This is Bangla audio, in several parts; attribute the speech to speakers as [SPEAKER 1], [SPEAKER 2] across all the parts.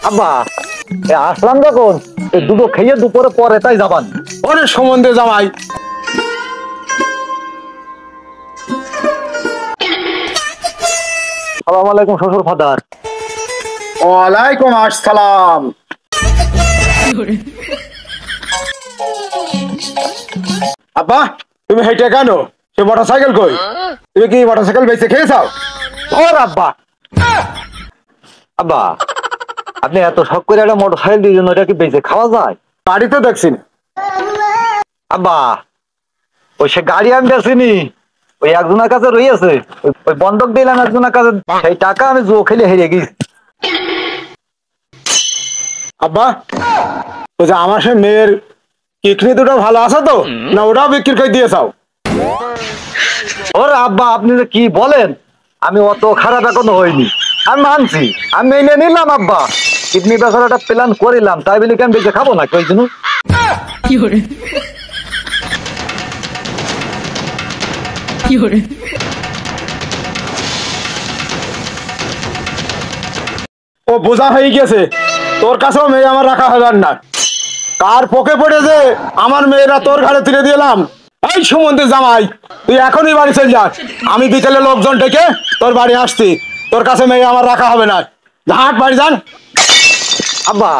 [SPEAKER 1] আব্বা আসলাম যখন দুটো খেয়ে দুপুরে পরে তাই যাবান
[SPEAKER 2] অনেক সম্বন্ধে জামাই।
[SPEAKER 1] সালাম আলাইকুম শ্বশুর ফাদার।
[SPEAKER 2] ওয়ালাইকুম আসসালাম। আব্বা তুমি হেঁটে কেন? সে মোটরসাইকেল কই? তুমি কি মোটরসাইকেল বেঁচে খেয়েছাও?
[SPEAKER 1] ওর আব্বা আব্বা আপনি এত শখ করে একটা মোটর সাইকেল দিয়েছেন, ওটা কি বেঁচে খাওয়া যায়?
[SPEAKER 2] বাড়িতে দেখছি না।
[SPEAKER 1] আব্বা ওই সে গাড়ি আমি বেছিনি, ওই একজনের কাছে রয়েছে, ওই বন্ধক দিলাম একজনের কাছে, সেই টাকা আমি জুয়ো খেলে হেরে গেছি।
[SPEAKER 2] আব্বা ওই যে আমার সে মেয়ের কিডনি দুটো ভালো আছে তো, না ওটাও বিক্রি করে দিয়েছাও?
[SPEAKER 1] ওর আব্বা আপনি যে কি বলেন, আমি অত খারাপ এখনো হইনি, আমি মানছি, আমি মেনে নিলাম আব্বা, কিডনি বেচার একটা প্ল্যান করিলাম, তাই বলি কেন বেঁচে খাবো না ওই জন্য।
[SPEAKER 2] ও বোঝা হয়ে গেছে, তোর কাছেও মেয়ে আমার রাখা হবে না। কার পকে পড়ে যে আমার মেয়েরা তোর ঘাড়ে তুলে দিলাম। এই সুমন্দির জামাই, তুই এখনই বাড়ি চল যা, আমি বিকেলে লোকজন ডেকে তোর বাড়ি আসছি। তোর কাছে মেয়ে আমার রাখা হবে না, হাট বাড়ি যান।
[SPEAKER 1] আব্বা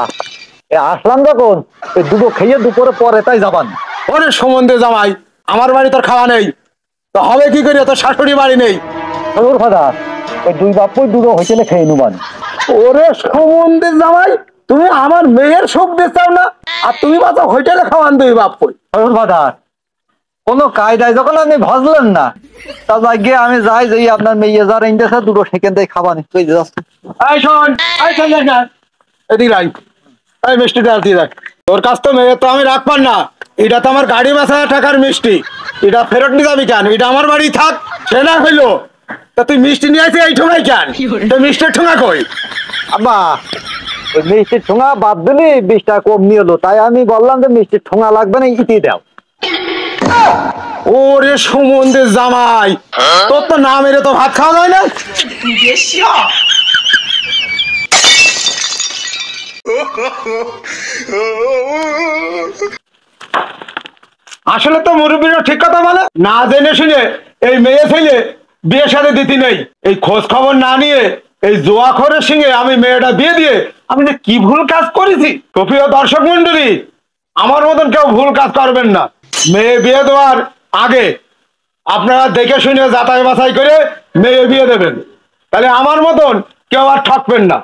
[SPEAKER 1] আসলাম যখন ওই দুটো খেয়ে দুপুরে পরে তাই যাবান।
[SPEAKER 2] ওরে সুমন্দির জামাই, আমার বাড়ি তোর খাওয়া নেই তো হবে কি করে? তোর শাশুড়ি বাড়ি নেই।
[SPEAKER 1] শ্বশুর ফাদার ওই দুই বাপুই দুটো হোটেলে খেয়ে নেবান।
[SPEAKER 2] ওরে সুমন্দির জামাই, তুমি আমার মেয়ের সুখ দিচ্ছাও না, আর তুমি বাতো হোটেলে খাওয়ান দুই বাপ।
[SPEAKER 1] শ্বশুর ফাদার কোনো কায়দায় যখন আপনি ভাজলেন না, তা যাই গিয়ে আমি যাই যে আপনার মেয়ে যারা ইন্টারেস্ট দুটো সেখান থেকে খাবানি তুই যাচ্ছে।
[SPEAKER 2] এই শোন, এই চল না এদিকে রাই, এই মিষ্টিটা দিয়ে রাখ। তোর কাছ তো মেয়ে তো আমি রাখবার না, এটা তো আমার গাড়ি বেচা টাকার মিষ্টি, এটা ফেরত নিয়ে যাবি কেন? এটা আমার বাড়ি থাক, সে না হইলো তা তুই মিষ্টি নিয়ে আসি এই ঠোঙাই কেন? তো মিষ্টির ঠোঙা কই?
[SPEAKER 1] আব্বা ওই মিষ্টির ঠোঙা বাদ দিলি 20 টাকা কম নিয়ে এলো, তাই আমি বললাম যে মিষ্টির ঠোঙা লাগবে না, ইতি দাও।
[SPEAKER 2] ওরে সুমন্দির জামাই, তোর তো না মেরে তো ভাত খাওয়া যায় না। আসলে তো মুরব্বীরা ঠিক কথা বলে, না জেনে শুনে এই মেয়ে ছেলে বিয়ে সাথে দিতে নেই। এই খোঁজ খবর না নিয়ে এই জোয়াখরের সঙ্গে আমি মেয়েটা বিয়ে দিয়ে আমি যে কি ভুল কাজ করেছি। প্রিয় দর্শক মন্ডলী, আমার মতন কেউ ভুল কাজ করবেন না। মেয়ে বিয়ে দেওয়ার আগে আপনারা দেখে শুনে যাচাই বাছাই করে মেয়ে বিয়ে দেবেন, তাহলে আমার মতন কেউ আর ঠকবেন না।